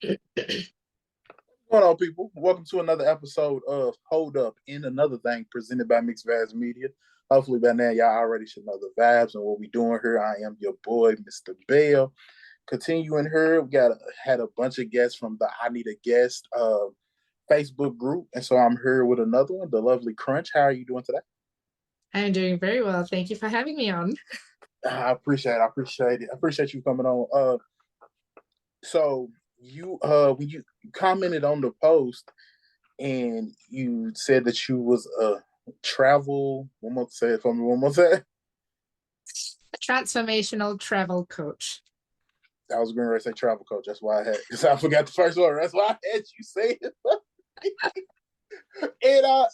What's going on, people? Welcome to another episode of Hold Up in Another Thing presented by Mixed Vibes Media. Hopefully, by now, y'all already should know the vibes and what we doing here. I am your boy, Mr. Bell. Continuing here, had a bunch of guests from the I Need a Guest Facebook group. And so I'm here with another one, the lovely Crunch. How are you doing today? I'm doing very well. Thank you for having me on. I appreciate it. I appreciate it. I appreciate you coming on. So you when you commented on the post and you said that you was a travel. One more say it for me. One more say. A transformational travel coach. I was going to say travel coach. That's why I had because I forgot the first word. That's why I had you say it. And I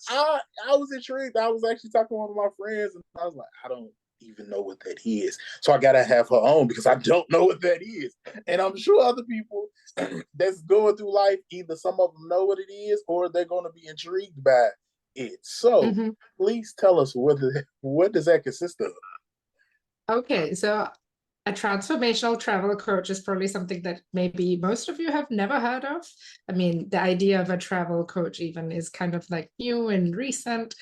was intrigued. I was actually talking to one of my friends, and I was like, I don't even know what that is. So I gotta have her on because I don't know what that is. And I'm sure other people that's going through life, either some of them know what it is or they're going to be intrigued by it. So hmm please tell us what does that consist of? Okay, so a transformational travel coach is probably something that maybe most of you have never heard of. I mean, the idea of a travel coach even is kind of like new and recent.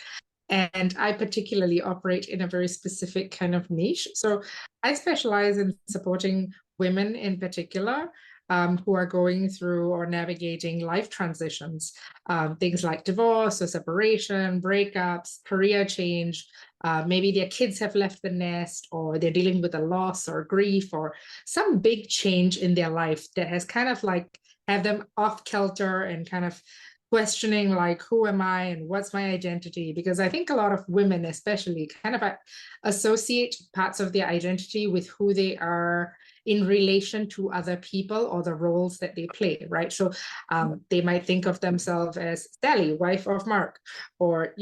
And I particularly operate in a very specific kind of niche. So I specialize in supporting women in particular who are going through or navigating life transitions, things like divorce or separation, breakups, career change. Maybe their kids have left the nest, or they're dealing with a loss or grief or some big change in their life that has kind of like have them off kilter and kind of questioning like who am I and what's my identity, because I think a lot of women especially kind of associate parts of their identity with who they are in relation to other people or the roles that they play, right? So they might think of themselves as Sally, wife of Mark, or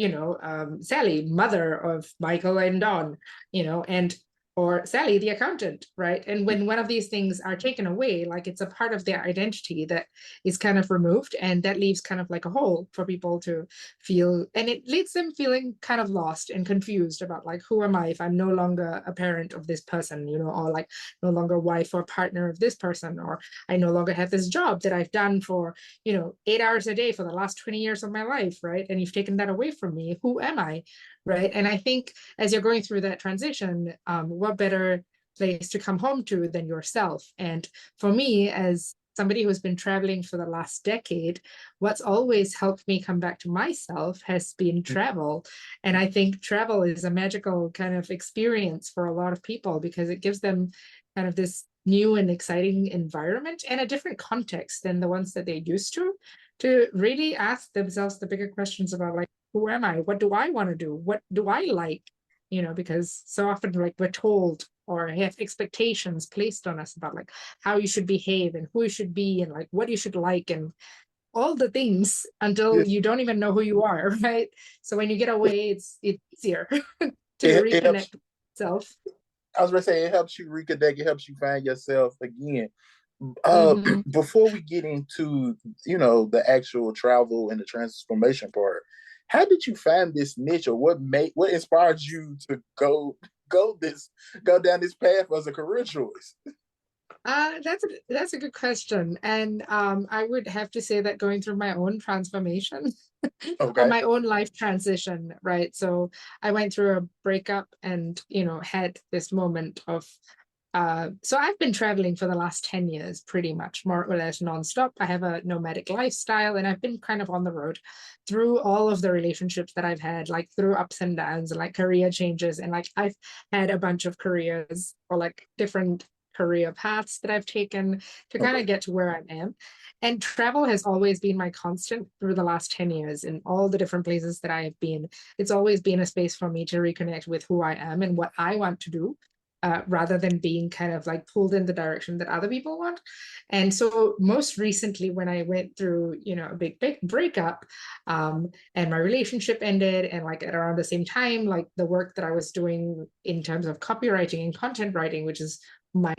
Sally, mother of Michael and Don, and or Sally, the accountant, right? And when one of these things are taken away, like it's a part of their identity that is kind of removed, and that leaves kind of like a hole for people to feel, and it leaves them feeling kind of lost and confused about like, who am I if I'm no longer a parent of this person, or like no longer wife or partner of this person, or I no longer have this job that I've done for 8 hours a day for the last 20 years of my life, right? And you've taken that away from me. Who am I? Right. And I think as you're going through that transition, what better place to come home to than yourself? And for me, as somebody who's been traveling for the last decade, what's always helped me come back to myself has been travel. And I think travel is a magical kind of experience for a lot of people because it gives them kind of this new and exciting environment and a different context than the ones that they're used to really ask themselves the bigger questions about like, who am I? What do I want to do? What do I like? Because so often like we're told or have expectations placed on us about like how you should behave and who you should be and like what you should like and all the things until It, you don't even know who you are, right? So when you get away, it's easier to it helps. reconnect with yourself. I was going to say it helps you reconnect. It helps you find yourself again. Mhm. Before we get into the actual travel and the transformation part, how did you find this niche, or what inspired you to go down this path as a career choice? That's a good question, and I would have to say that going through my own transformation or Okay. my own life transition, right? So I went through a breakup, and had this moment of. So I've been traveling for the last 10 years, pretty much more or less nonstop. I have a nomadic lifestyle, and I've been kind of on the road through all of the relationships that I've had, like through ups and downs and like career changes, and like I've had a bunch of careers or like different career paths that I've taken to kind Okay. of get to where I am. And travel has always been my constant through the last 10 years in all the different places that I have been. It's always been a space for me to reconnect with who I am and what I want to do. Rather than being kind of like pulled in the direction that other people want. And so most recently, when I went through, a big breakup, and my relationship ended, and like at around the same time, like the work that I was doing in terms of copywriting and content writing, which is my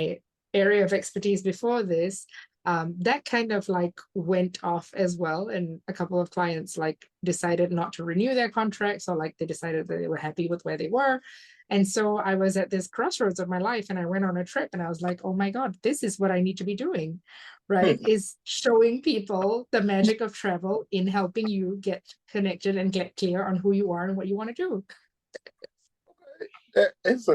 area of expertise before this, that kind of like went off as well. And a couple of clients like decided not to renew their contracts, or like they decided that they were happy with where they were. And so I was at this crossroads of my life and I went on a trip and I was like, oh my God, this is what I need to be doing, right? Hmm. Is showing people the magic of travel in helping you get connected and get clear on who you are and what you want to do. It's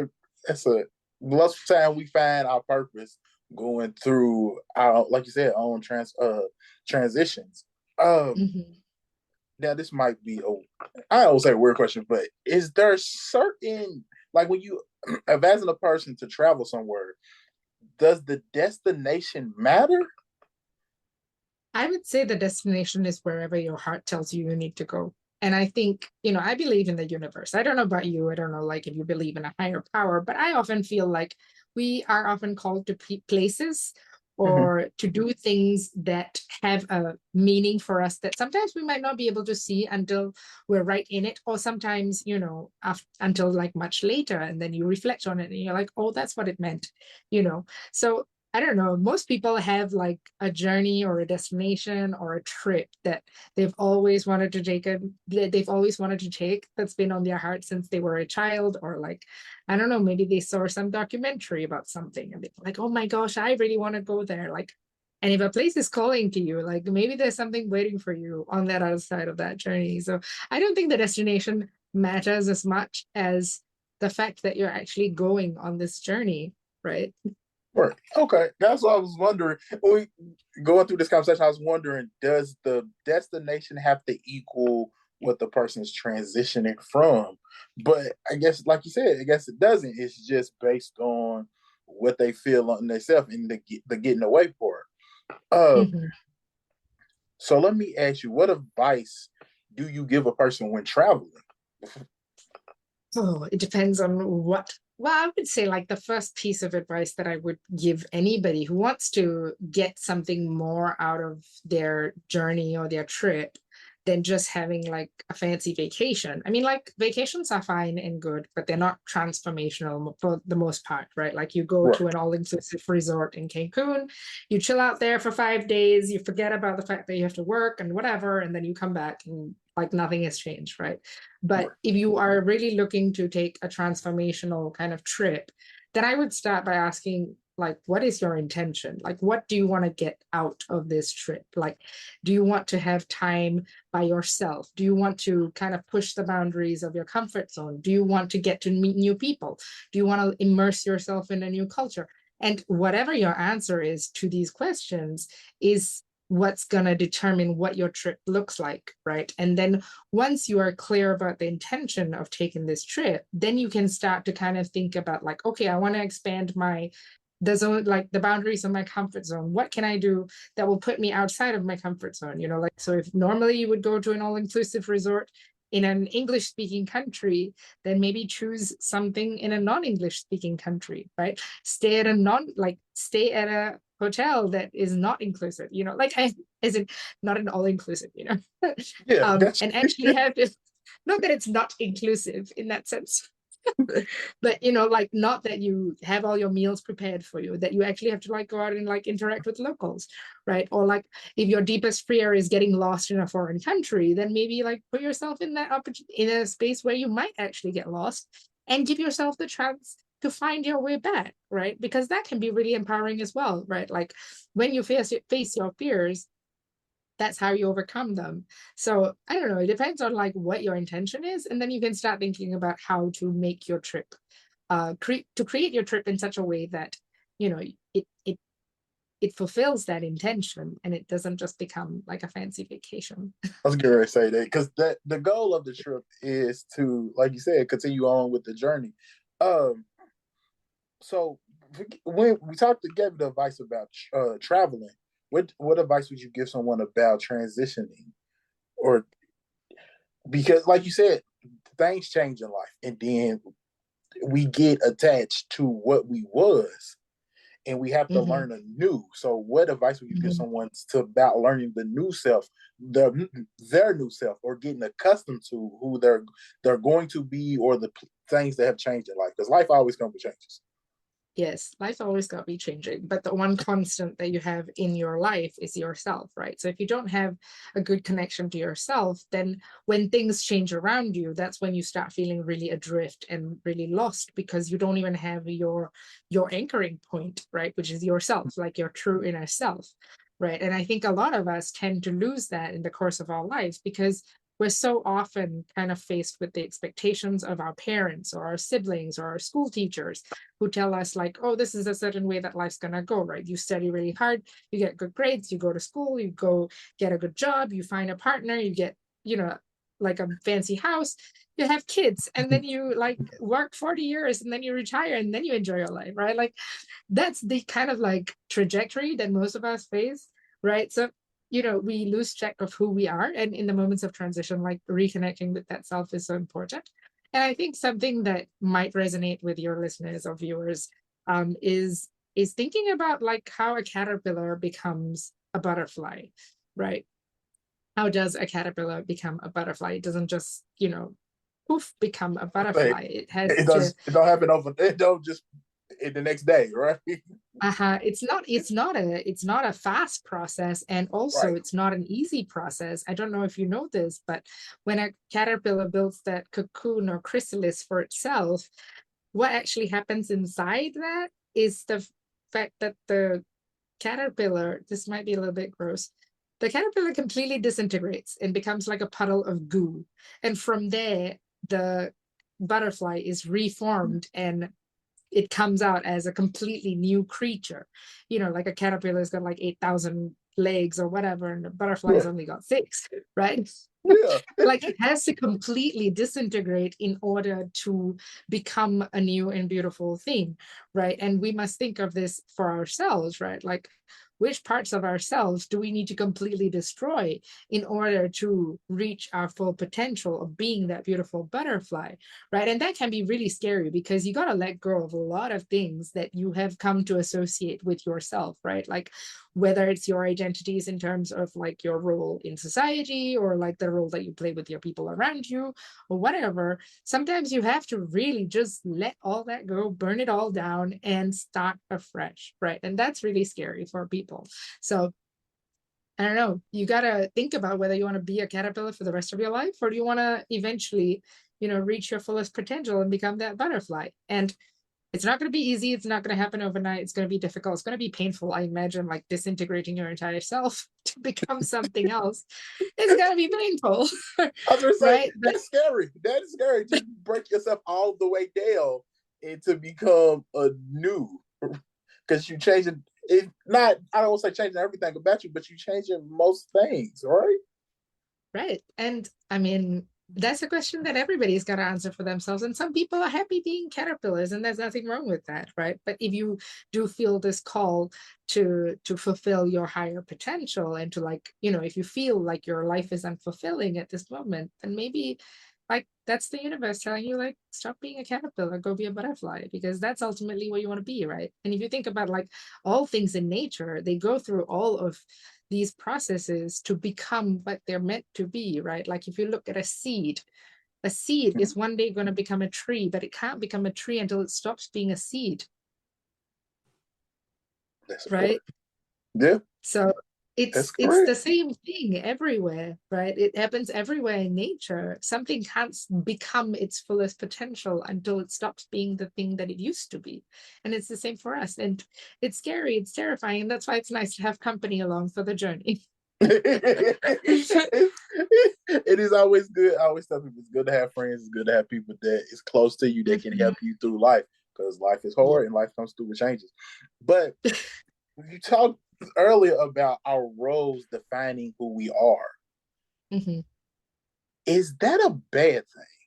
a most time we find our purpose going through our, like you said, own transitions. Um, Mhm. Now this might be I always say a weird question, but is there certain, like when you advising a person to travel somewhere, does the destination matter? I would say the destination is wherever your heart tells you you need to go. And I think, I believe in the universe. I don't know about you. I don't know, like, if you believe in a higher power, but I often feel like we are often called to places Mm-hmm. or to do things that have a meaning for us that sometimes we might not be able to see until we're right in it, or sometimes, until like much later. And then you reflect on it and you're like, oh, that's what it meant, you know. So I don't know, most people have like a journey or a destination or a trip that they've always wanted to take that's been on their heart since they were a child, or like, I don't know, maybe they saw some documentary about something and they're like, oh my gosh, I really want to go there. Like, and if a place is calling to you, like maybe there's something waiting for you on that other side of that journey. So I don't think the destination matters as much as the fact that you're actually going on this journey, right? Right. Okay. That's what I was wondering. When we going through this conversation, I was wondering, does the destination have to equal what the person's transitioning from? But I guess, like you said, I guess it doesn't. It's just based on what they feel on themselves and the getting away part. Um, Mhm. so let me ask you, what advice do you give a person when traveling? Oh, it depends on what. Well, I would say like the first piece of advice that I would give anybody who wants to get something more out of their journey or their trip than just having like a fancy vacation. I mean, like vacations are fine and good, but they're not transformational for the most part, right? Like you go Right. to an all-inclusive resort in Cancun, you chill out there for 5 days, you forget about the fact that you have to work and whatever, and then you come back and like nothing has changed, right? But Right. if you are really looking to take a transformational kind of trip, then I would start by asking, like, what is your intention? Like, what do you want to get out of this trip? Like, do you want to have time by yourself? Do you want to kind of push the boundaries of your comfort zone? Do you want to get to meet new people? Do you want to immerse yourself in a new culture? And whatever your answer is to these questions is what's going to determine what your trip looks like, right? And then once you are clear about the intention of taking this trip, then you can start to kind of think about like, okay, I want to expand the zone, like the boundaries of my comfort zone. What can I do that will put me outside of my comfort zone? Like, so if normally you would go to an all-inclusive resort in an English speaking country, then maybe choose something in a non-English speaking country, right? Stay at a hotel that is not inclusive, like I as in not an all-inclusive, Yeah, that's and actually have to, not that it's not inclusive in that sense, but like not that you have all your meals prepared for you, that you actually have to like go out and like interact with locals, right? Or like if your deepest fear is getting lost in a foreign country, then maybe like put yourself in in a space where you might actually get lost and give yourself the chance to find your way back, right? Because that can be really empowering as well, right? Like when you face your fears, that's how you overcome them. So I don't know, it depends on like what your intention is, and then you can start thinking about how to make your trip create your trip in such a way that you know it fulfills that intention and it doesn't just become like a fancy vacation. I was going to say that because the goal of the trip is to, like you said, continue on with the journey. Um, so when we talked to gave the advice about traveling, what advice would you give someone about transitioning? Or because, like you said, things change in life, and then we get attached to what we was, and we have to Mhm. learn anew. So, what advice would you give Mhm. someone to about learning the new self, their new self, or getting accustomed to who they're going to be, or the things that have changed in life? Because life always comes with changes. Yes, life's always got to be changing, but the one constant that you have in your life is yourself, right? So if you don't have a good connection to yourself, then when things change around you, that's when you start feeling really adrift and really lost, because you don't even have your anchoring point, right? Which is yourself, like your true inner self, right? And I think a lot of us tend to lose that in the course of our lives because we're so often kind of faced with the expectations of our parents or our siblings or our school teachers who tell us like, oh, this is a certain way that life's gonna go, right? You study really hard, you get good grades, you go to school, you go get a good job, you find a partner, you get, you know, like a fancy house, you have kids, and then you like work 40 years and then you retire and then you enjoy your life, right? Like that's the kind of like trajectory that most of us face, right? So we lose track of who we are. And in the moments of transition, like reconnecting with that self is so important. And I think something that might resonate with your listeners or viewers is thinking about like how a caterpillar becomes a butterfly, right? How does a caterpillar become a butterfly? It doesn't just, poof, become a Like, butterfly. It has it to. does. It don't happen over. It don't just in the next day, right? It's not a fast process, and also Right. it's not an easy process. I don't know if you know this, but when a caterpillar builds that cocoon or chrysalis for itself, what actually happens inside that is the fact that the caterpillar, this might be a little bit gross, the caterpillar completely disintegrates and becomes like a puddle of goo. And from there, the butterfly is reformed and it comes out as a completely new creature. Like a caterpillar's got like 8,000 legs or whatever, and a butterfly's Yeah. only got six, right? Yeah. Like it has to completely disintegrate in order to become a new and beautiful thing, right? And we must think of this for ourselves, right? Like which parts of ourselves do we need to completely destroy in order to reach our full potential of being that beautiful butterfly, right? And that can be really scary because you got to let go of a lot of things that you have come to associate with yourself, right? Like whether it's your identities in terms of like your role in society or like the role that you play with your people around you or whatever. Sometimes you have to really just let all that go, burn it all down, and start afresh, right? And that's really scary for people. So I don't know, you got to think about whether you want to be a caterpillar for the rest of your life, or do you want to eventually, reach your fullest potential and become that butterfly. And it's not going to be easy. It's not going to happen overnight. It's going to be difficult. It's going to be painful. I imagine like disintegrating your entire self to become something else. It's going to be painful, I was gonna say right? But that's scary. That is scary to break yourself all the way down and to become a new, because you changing it. Not I don't want to say changing everything about you, but you changing most things, right? right. And I mean, that's a question that everybody's got to answer for themselves. And some people are happy being caterpillars, and there's nothing wrong with that, right? But if you do feel this call to fulfill your higher potential and to like, if you feel like your life is unfulfilling at this moment, then maybe like that's the universe telling you like stop being a caterpillar, go be a butterfly, because that's ultimately what you want to be, right? And if you think about like all things in nature, they go through all of these processes to become what they're meant to be, right? Like if you look at a seed is one day going to become a tree, but it can't become a tree until it stops being a seed, That's a right? yeah, So that's it's correct. the same thing everywhere, right? It happens everywhere in nature. Something can't become its fullest potential until it stops being the thing that it used to be. And it's the same for us. And it's scary, it's terrifying. And that's why it's nice to have company along for the journey. It is always good. I always tell people it's good to have friends. It's good to have people that is close to you that can Mhm. help you through life, because life is Yeah. hard and life comes through with changes. But you talked earlier about our roles defining who we are. Mhm. Is that a bad thing?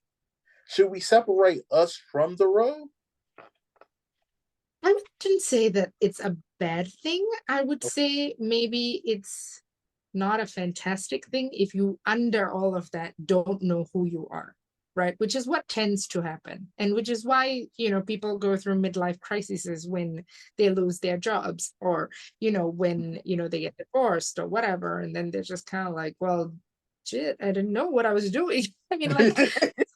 Should we separate us from the role? I wouldn't say that it's a bad thing. I would say maybe it's not a fantastic thing if you, under all of that, don't know who you are, right? Which is what tends to happen. And which is why, people go through midlife crises when they lose their jobs or, when, they get divorced or whatever. And then they're just kind of like, well, shit, I didn't know what I was doing. I mean, like,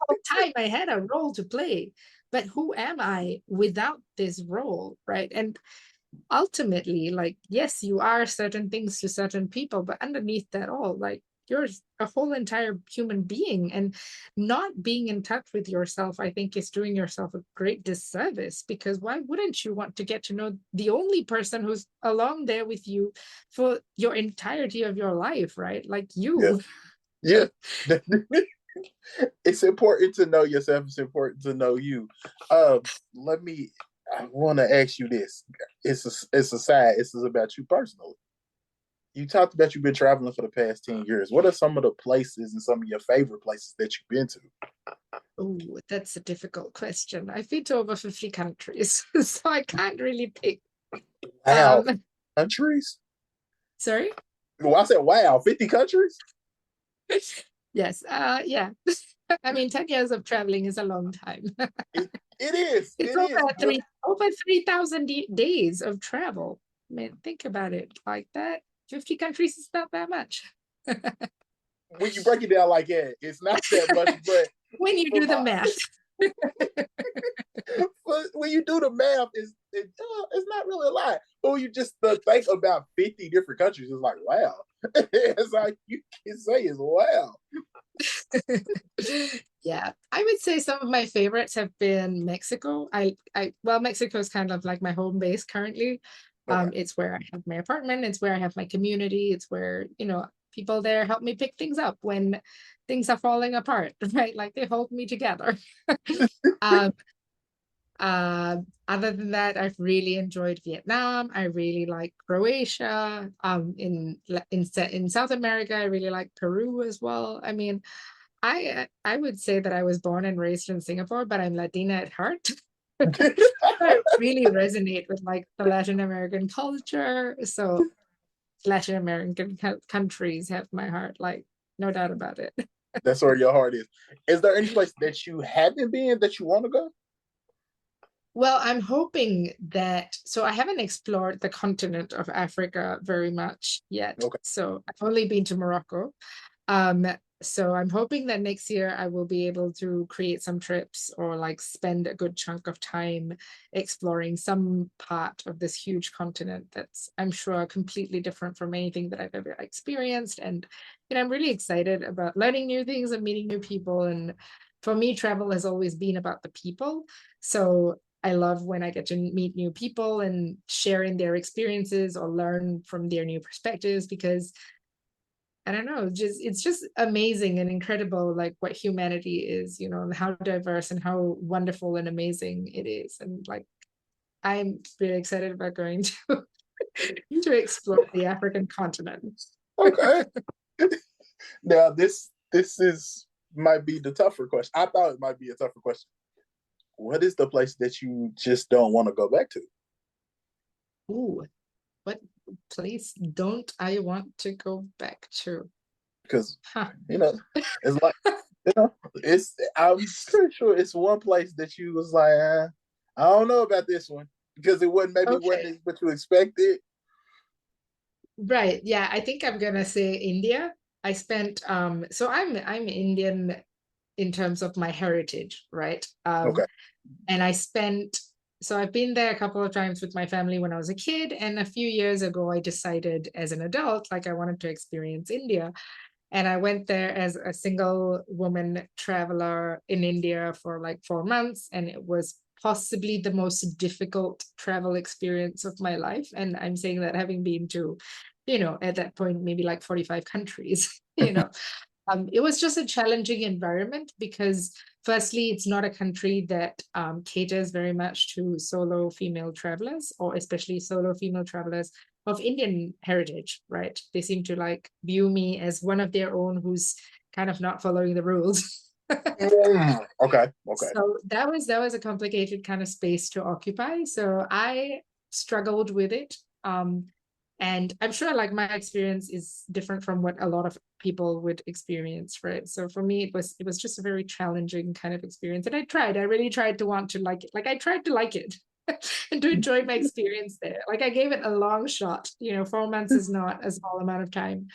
whole time I had a role to play, but who am I without this role, right? And ultimately, like, yes, you are certain things to certain people, but underneath that all, like, you're a whole entire human being, and not being in touch with yourself, I think, is doing yourself a great disservice, because why wouldn't you want to get to know the only person who's along there with you for your entirety of your life, right? Like Yeah. you. Yeah. It's important to know yourself. It's important to know you. Let me. I want to ask you this. It's a side. This is about you personally. You talked about you've been traveling for the past 10 years. What are some of the places and some of your favorite places that you've been to? Oh, that's a difficult question. I've been to over 50 countries, so I can't really pick. Wow, Um, countries. sorry? Well, I said, wow, 50 countries. Yes, yeah. I mean, 10 years of traveling is a long time. It, it is. It's It is. But over 3,000 days of travel. I mean, think about it like that. 50 countries is not that much. when you break it down like that, it's not that much. But When you do the math. but when you do the math, it's not really a lot. But when you just think about 50 different countries, it's like, wow. It's like you can say is wow. Yeah, I would say some of my favorites have been Mexico. Well, Mexico is kind of like my home base currently. Okay. It's where I have my apartment. It's where I have my community. It's where, people there help me pick things up when things are falling apart, right? Like they hold me together. Um, uh, Other than that, I've really enjoyed Vietnam. I really like Croatia. In South America, I really like Peru as well. I mean, I would say that I was born and raised in Singapore, but I'm Latina at heart. I really resonate with like the Latin American culture. So Latin American countries have my heart, like no doubt about it. That's where your heart is. Is there any place that you haven't been that you want to go? Well, I'm hoping that, so I haven't explored the continent of Africa very much yet. Okay. So I've only been to Morocco. Um, so I'm hoping that next year I will be able to create some trips or like spend a good chunk of time exploring some part of this huge continent that's, I'm sure, completely different from anything that I've ever experienced. And I'm really excited about learning new things and meeting new people. And for me, travel has always been about the people. So I love when I get to meet new people and sharing their experiences or learn from their new perspectives, because I don't know, it's just amazing and incredible, like what humanity is, and how diverse and how wonderful and amazing it is. And like I'm really excited about going to to explore the African continent. Okay. Now this is might be the tougher question. I thought it might be a tougher question. What is the place that you just don't want to go back to? Ooh, what place don't I want to go back to? Because Huh. you know, it's like it's. I'm pretty sure it's one place that you was like, I don't know about this one because it wasn't maybe Okay. wasn't what you expected. Right. Yeah, I think I'm gonna say India. I spent so I'm Indian in terms of my heritage, right? Okay. And I've been there a couple of times with my family when I was a kid, and a few years ago I decided as an adult, like I wanted to experience India. And I went there as a single woman traveler in India for like 4 months, and it was possibly the most difficult travel experience of my life. And I'm saying that having been to, at that point, maybe like 45 countries, it was just a challenging environment because, firstly, it's not a country that caters very much to solo female travelers, or especially solo female travelers of Indian heritage, right? They seem to like view me as one of their own who's kind of not following the rules. Okay. Okay. So that was a complicated kind of space to occupy. So I struggled with it. And I'm sure like my experience is different from what a lot of people would experience, right? So for me, it was just a very challenging kind of experience. And I really tried to want to like it. Like I tried to like it and to enjoy my experience there. Like I gave it a long shot. 4 months is not a small amount of time.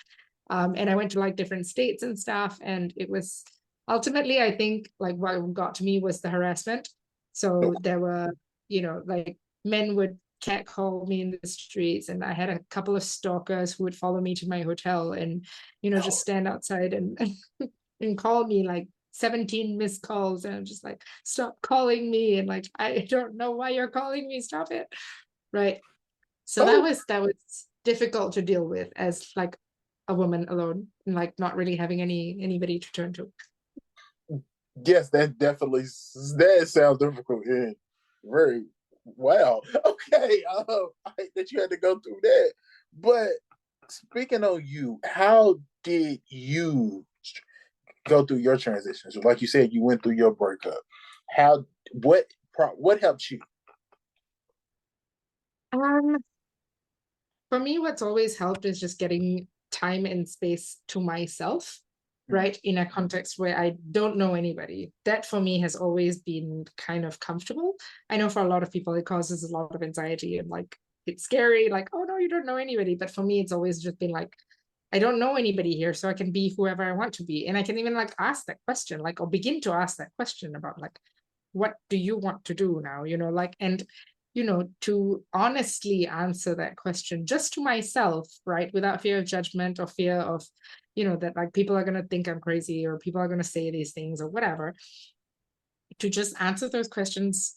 And I went to like different states and stuff, and it was ultimately, I think like what got to me was the harassment. So there were, like men would catcall me in the streets, and I had a couple of stalkers who would follow me to my hotel and, just stand outside and and call me like 17 missed calls, and I'm just like, stop calling me, and like, I don't know why you're calling me, stop it. Right. So Oh, that was difficult to deal with as like a woman alone, and like not really having anybody to turn to. yes, that sounds difficult and very wow. Okay, I hate that you had to go through that. But speaking of you, how did you go through your transitions? Like you said, you went through your breakup. How what what helped you? Um, for me, what's always helped is just getting time and space to myself, right? In a context where I don't know anybody. That for me has always been kind of comfortable. I know for a lot of people, it causes a lot of anxiety and like it's scary, like, oh no, you don't know anybody. But for me, it's always just been like, I don't know anybody here, so I can be whoever I want to be. And I can even like ask that question, like, or begin to ask that question about like, what do you want to do now? Like, and to honestly answer that question just to myself, right? Without fear of judgment or fear of, that like people are going to think I'm crazy or people are going to say these things or whatever. To just answer those questions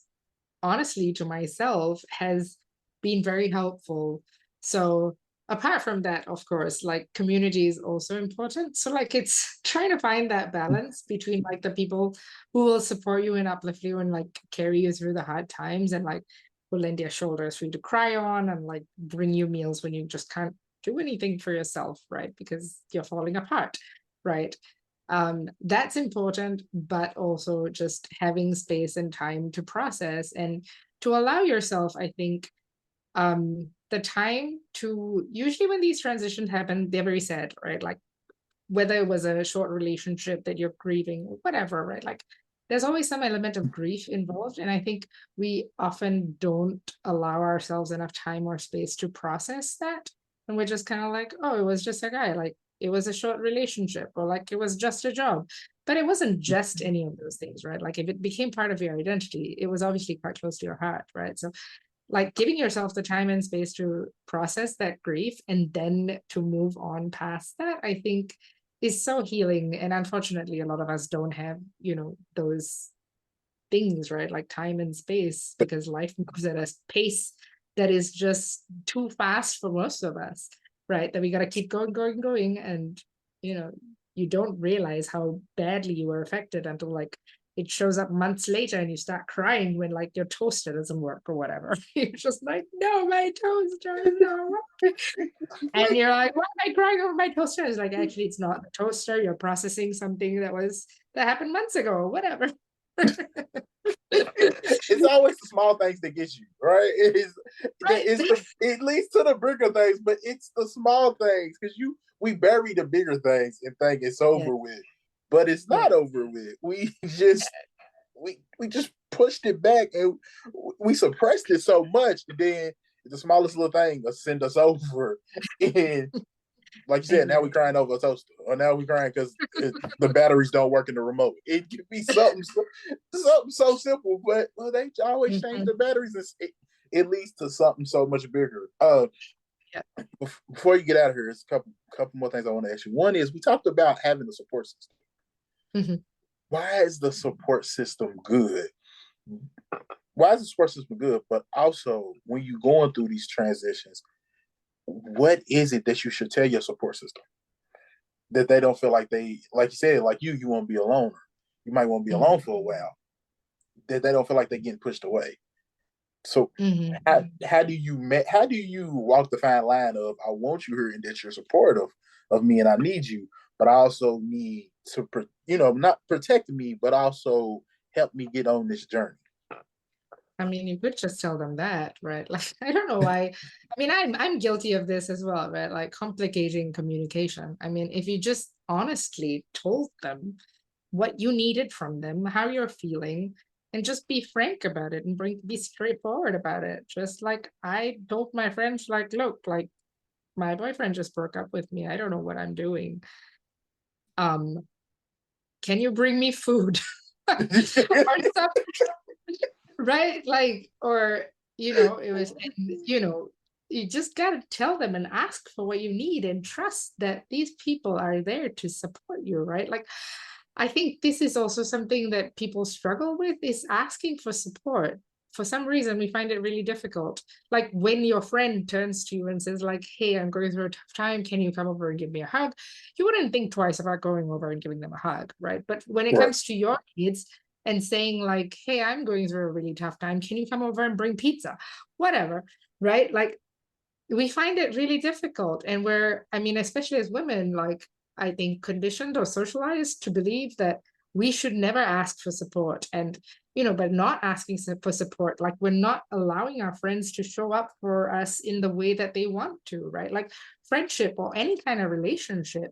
honestly to myself has been very helpful. So apart from that, of course, like community is also important. So like it's trying to find that balance between like the people who will support you and uplift you and like carry you through the hard times and like will lend their shoulders for you to cry on and like bring you meals when you just can't do anything for yourself, right? Because you're falling apart, right? That's important, but also just having space and time to process and to allow yourself, I think, the time to usually when these transitions happen, they're very sad, right? Like whether it was a short relationship that you're grieving or whatever, right? Like there's always some element of grief involved. And I think we often don't allow ourselves enough time or space to process that. And we're just kind of like, oh, it was just a guy, like it was a short relationship, or like it was just a job. But it wasn't just any of those things, right? Like if it became part of your identity, it was obviously quite close to your heart, right? So like giving yourself the time and space to process that grief and then to move on past that, I think is so healing. And unfortunately, a lot of us don't have, those things, right? Like time and space, because life moves at a pace that is just too fast for most of us, right? That we got to keep going, going, going. And, you know, you don't realize how badly you were affected until like it shows up months later and you start crying when like your toaster doesn't work or whatever. You're just like, no, my toaster is not working. And you're like, why am I crying over my toaster? It's like, actually, it's not the toaster. You're processing something that happened months ago or whatever. It's always the small things that get you, right? Right. It leads to the bigger things, but it's the small things because we bury the bigger things and think it's Yeah. over with, but it's Yeah. not over with. We just pushed it back and we suppressed it so much, and then the smallest little thing will send us over. And like you said, now we're Exactly. crying over a toaster, or now we're crying because the batteries don't work in the remote. It could be something so simple, but they always change Mhm. the batteries. And it leads to something so much bigger. Yeah. Before you get out of here, there's a couple more things I want to ask you. One is we talked about having a support system. Mhm. Why is the support system good? Why is the support system good? But also, when you're going through these transitions, what is it that you should tell your support system that they don't feel like like you said, like you want to be alone. You might want to be Mhm. alone for a while. That they don't feel like they're getting pushed away. So Mhm. how do you walk the fine line of I want you here and that you're supportive of me and I need you, but I also need to not protect me, but also help me get on this journey. I mean, you could just tell them that, right? Like, I don't know why. I mean, I'm guilty of this as well, right? Like complicating communication. I mean, if you just honestly told them what you needed from them, how you're feeling, and just be frank about it and be straightforward about it. Just like I told my friends, like, look, like my boyfriend just broke up with me. I don't know what I'm doing. Um, can you bring me food? Or something, right? Like, or, it was, you just got to tell them and ask for what you need and trust that these people are there to support you, right? Like, I think this is also something that people struggle with, is asking for support. For some reason, we find it really difficult. Like when your friend turns to you and says, like, hey, I'm going through a tough time. Can you come over and give me a hug? You wouldn't think twice about going over and giving them a hug, right? But when it Right. comes to your kids and saying, like, hey, I'm going through a really tough time. Can you come over and bring pizza? Whatever, right? Like, we find it really difficult. And especially as women, like, I think conditioned or socialized to believe that we should never ask for support. And, but not asking for support, like we're not allowing our friends to show up for us in the way that they want to, right? Like friendship or any kind of relationship,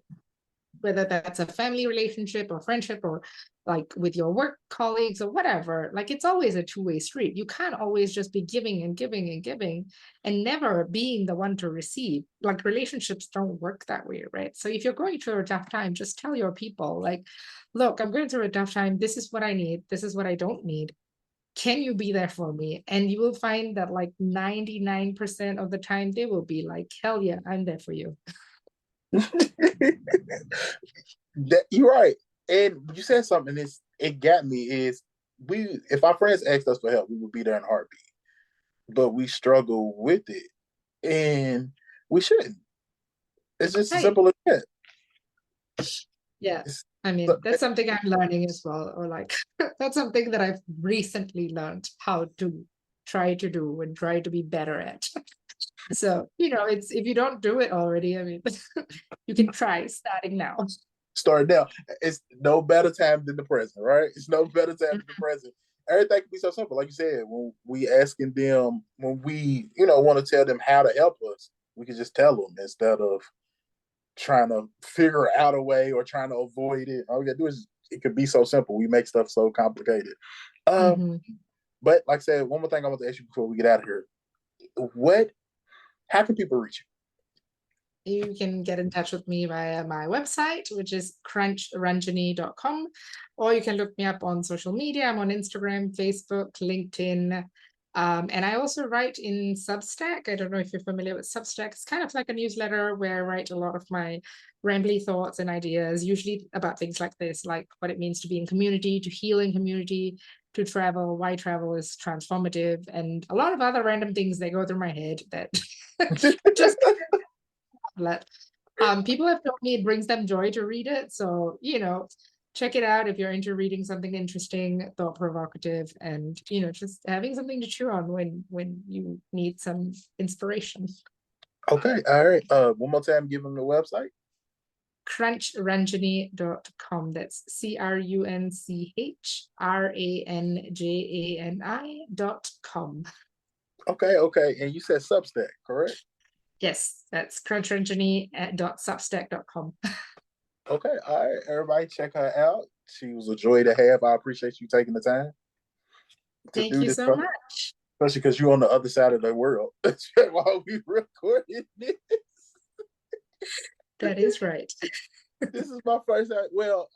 whether that's a family relationship or friendship or like with your work colleagues or whatever, like it's always a two-way street. You can't always just be giving and giving and giving and never being the one to receive. Like relationships don't work that way, right? So if you're going through a tough time, just tell your people, like, look, I'm going through a tough time. This is what I need. This is what I don't need. Can you be there for me? And you will find that like 99% of the time they will be like, hell yeah, I'm there for you. You're right. And you said something it got me is if our friends asked us for help, we would be there in a heartbeat. But we struggle with it. And we shouldn't. It's just as simple as that. Yeah. That's something I'm learning as well. Or like that's something that I've recently learned how to try to do and try to be better at. So, it's if you don't do it already, you can try starting now. Start now. It's no better time than the present, right? It's no better time than the present. Everything can be so simple. Like you said, when we asking them, when we, want to tell them how to help us, we can just tell them instead of trying to figure out a way or trying to avoid it. All we gotta do is it could be so simple. We make stuff so complicated. But like I said, one more thing I want to ask you before we get out of here. How can people reach you? You can get in touch with me via my website, which is crunchranjani.com, or you can look me up on social media. I'm on Instagram, Facebook, LinkedIn. And I also write in Substack. I don't know if you're familiar with Substack. It's kind of like a newsletter where I write a lot of my rambly thoughts and ideas, usually about things like this, like what it means to be in community, to heal in community, to travel, why travel is transformative, and a lot of other random things that go through my head that just people have told me it brings them joy to read it. So, check it out if you're into reading something interesting, thought provocative, and just having something to chew on when you need some inspiration. Okay, all right. One more time, give them the website. crunchranjani.com. That's CRUNCHRANJANI.com. Okay. And you said Substack, correct? Yes, that's crunchranjani.substack.com. Okay, all right. Everybody check her out. She was a joy to have. I appreciate you taking the time to Thank do you this so much. Especially because you're on the other side of the world. That's while we recorded this. That is right. This is my first time. Well,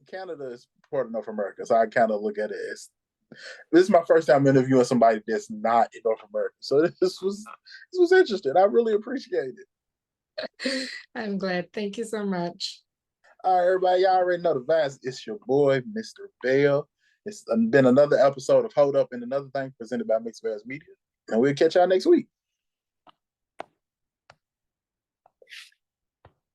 Canada is part of North America, so I kind of look at it as this is my first time interviewing somebody that's not in North America. So this was interesting. I really appreciate it. I'm glad. Thank you so much. All right, everybody, y'all already know the vibes. It's your boy, Mr. Bell. It's been another episode of Hold Up and Another Thing presented by Mixed Vibes Media. And we'll catch y'all next week.